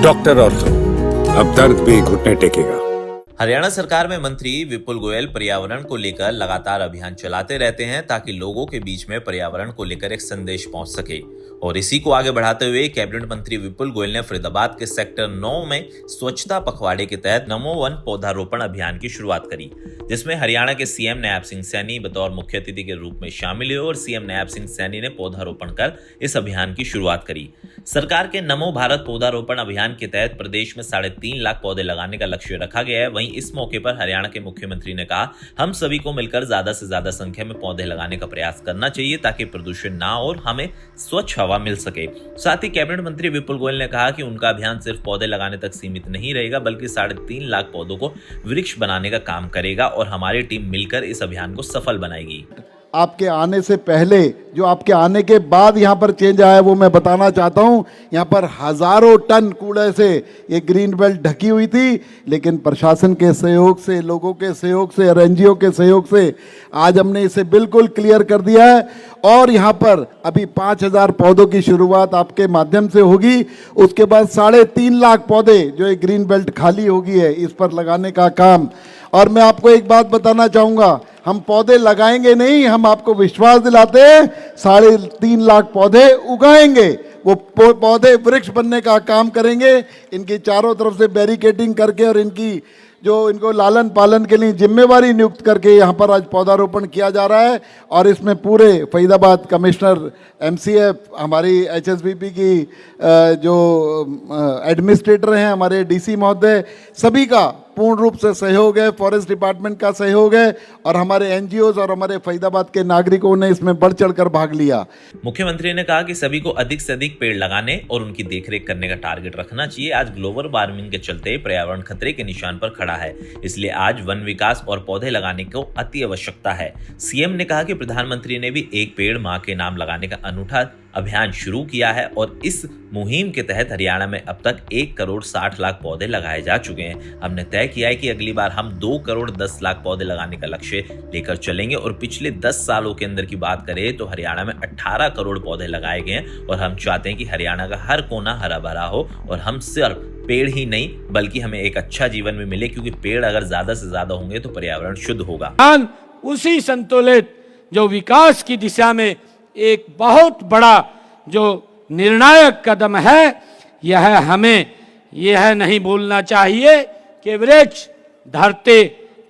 Doctor ortho, अब दर्द भी घुटने टेकेगा। हरियाणा सरकार में मंत्री विपुल गोयल पर्यावरण को लेकर लगातार अभियान चलाते रहते हैं ताकि लोगों के बीच में पर्यावरण को लेकर एक संदेश पहुंच सके। और इसी को आगे बढ़ाते हुए कैबिनेट मंत्री विपुल गोयल ने फरीदाबाद के सेक्टर 9 में स्वच्छता पखवाड़े के तहत नमो वन पौधारोपण अभियान की शुरुआत करी, जिसमें हरियाणा के सीएम नायब सिंह सैनी बतौर मुख्य अतिथि के रूप में शामिल हुए और सीएम नायब सिंह सैनी ने पौधारोपण कर इस अभियान की शुरुआत करी। सरकार के नमो भारत पौधारोपण अभियान के तहत प्रदेश में 3.5 लाख पौधे लगाने का लक्ष्य रखा गया है। वहीं इस मौके पर हरियाणा के मुख्यमंत्री ने कहा, हम सभी को मिलकर ज्यादा से ज्यादा संख्या में पौधे लगाने का प्रयास करना चाहिए ताकि प्रदूषण ना हो और हमें स्वच्छ हवा मिल सके। साथ ही कैबिनेट मंत्री विपुल गोयल ने कहा कि उनका अभियान सिर्फ पौधे लगाने तक सीमित नहीं रहेगा, बल्कि 3.5 लाख पौधों को वृक्ष बनाने का काम करेगा और हमारी टीम मिलकर इस अभियान को सफल बनाएगी। आपके आने से पहले जो आपके आने के बाद यहाँ पर चेंज आया वो मैं बताना चाहता हूँ। यहाँ पर हजारों टन कूड़े से ये ग्रीन बेल्ट ढकी हुई थी, लेकिन प्रशासन के सहयोग से, लोगों के सहयोग से और एनजीओ के सहयोग से आज हमने इसे बिल्कुल क्लियर कर दिया है। और यहाँ पर अभी 5,000 पौधों की शुरुआत आपके माध्यम से होगी। उसके बाद 3.5 लाख पौधे जो ये ग्रीन बेल्ट खाली होगी है इस पर लगाने का काम। और मैं आपको एक बात बताना चाहूँगा, हम पौधे लगाएंगे नहीं, हम आपको विश्वास दिलाते हैं 3.5 लाख पौधे उगाएंगे। वो पौधे वृक्ष बनने का काम करेंगे। इनकी चारों तरफ से बैरिकेडिंग करके और इनको लालन पालन के लिए जिम्मेवारी नियुक्त करके यहाँ पर आज पौधारोपण किया जा रहा है। और इसमें पूरे फरीदाबाद कमिश्नर, एमसीएफ, हमारी एचएसबीपी की जो एडमिनिस्ट्रेटर हैं, हमारे डीसी महोदय, सभी का पूर्ण रूप से सहयोग है, फॉरेस्ट डिपार्टमेंट का सहयोग है और हमारे एनजीओज और हमारे फरीदाबाद के नागरिकों ने इसमें बढ़ चढ़कर भाग लिया। मुख्यमंत्री ने कहा कि सभी को अधिक से अधिक पेड़ लगाने और उनकी देखरेख करने का टारगेट रखना चाहिए। आज ग्लोबल वार्मिंग के चलते पर्यावरण खतरे के निशान पर खड़ा है, इसलिए आज वन विकास और पौधे लगाने को अति आवश्यकता है। सीएम ने कहा कि प्रधानमंत्री ने भी एक पेड़ मां के नाम लगाने का अनूठा अभियान शुरू किया है और इस मुहिम के तहत हरियाणा में अब तक 1 करोड़ 60 लाख पौधे लगाए जा चुके हैं। हमने तय किया है कि अगली बार हम 2 करोड़ 10 लाख पौधे लगाने का लक्ष्य लेकर चलेंगे और पिछले 10 सालों के अंदर की बात करें तो हरियाणा में 18 करोड़ पौधे लगाए गए हैं और हम चाहते हैं कि हरियाणा का हर कोना हरा भरा हो और हम सिर्फ पेड़ ही नहीं बल्कि हमें एक अच्छा जीवन भी मिले, क्योंकि पेड़ अगर ज्यादा से ज्यादा होंगे तो पर्यावरण शुद्ध होगा। उसी संतुलित जो विकास की दिशा में एक बहुत बड़ा जो निर्णायक कदम है, हमें यह नहीं भूलना चाहिए कि वृक्ष धरती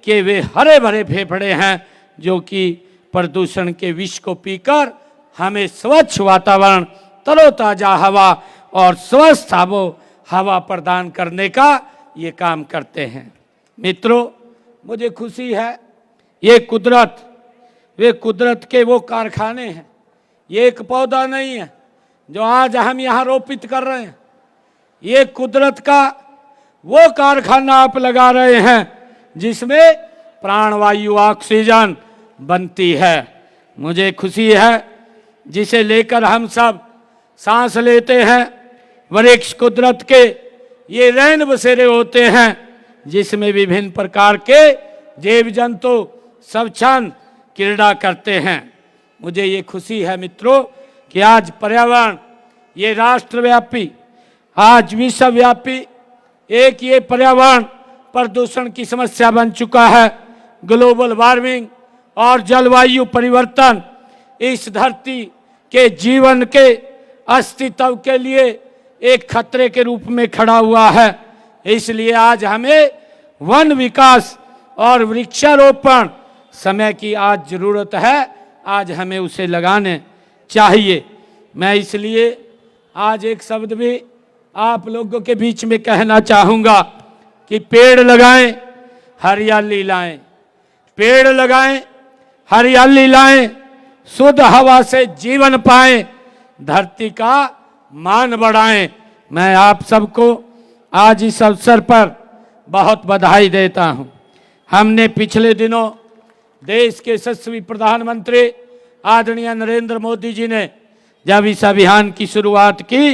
के वे हरे भरे फेफड़े हैं जो कि प्रदूषण के विष को पीकर हमें स्वच्छ वातावरण, तरोताजा हवा और स्वस्थ हवा प्रदान करने का ये काम करते हैं। मित्रों, मुझे खुशी है, वे कुदरत के वो कारखाने हैं। ये एक पौधा नहीं है जो आज हम यहाँ रोपित कर रहे हैं, ये कुदरत का वो कारखाना आप लगा रहे हैं जिसमें प्राणवायु ऑक्सीजन बनती है। मुझे खुशी है जिसे लेकर हम सब सांस लेते हैं। वृक्ष कुदरत के ये रैन बसेरे होते हैं जिसमें विभिन्न प्रकार के जीव जंतु स्वच्छंद क्रीड़ा करते हैं। मुझे ये खुशी है मित्रों कि आज पर्यावरण ये राष्ट्रव्यापी, आज विश्वव्यापी एक ये पर्यावरण प्रदूषण की समस्या बन चुका है। ग्लोबल वार्मिंग और जलवायु परिवर्तन इस धरती के जीवन के अस्तित्व के लिए एक खतरे के रूप में खड़ा हुआ है। इसलिए आज हमें वन विकास और वृक्षारोपण समय की आज जरूरत है, आज हमें उसे लगाने चाहिए। मैं इसलिए आज एक शब्द भी आप लोगों के बीच में कहना चाहूँगा कि पेड़ लगाएं, हरियाली लाएं। पेड़ लगाएं, हरियाली लाएं, शुद्ध हवा से जीवन पाएं, धरती का मान बढ़ाएं। मैं आप सबको आज इस अवसर पर बहुत बधाई देता हूं। हमने पिछले दिनों देश के यशस्वी प्रधानमंत्री आदरणीय नरेंद्र मोदी जी ने जब इस अभियान की शुरुआत की,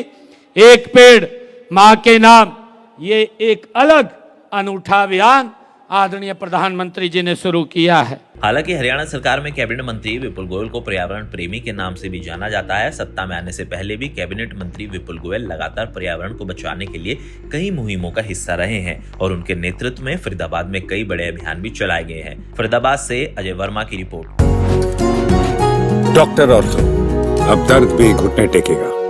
एक पेड़ मां के नाम, ये एक अलग अनूठा अभियान आदरणीय प्रधानमंत्री जी ने शुरू किया है। हालांकि हरियाणा सरकार में कैबिनेट मंत्री विपुल गोयल को पर्यावरण प्रेमी के नाम से भी जाना जाता है। सत्ता में आने से पहले भी कैबिनेट मंत्री विपुल गोयल लगातार पर्यावरण को बचाने के लिए कई मुहिमों का हिस्सा रहे हैं और उनके नेतृत्व में फरीदाबाद में कई बड़े अभियान भी चलाए गए हैं। फरीदाबाद से अजय वर्मा की रिपोर्ट। डॉक्टर ऑर्थो, अब दर्द भी घुटने टेकेगा।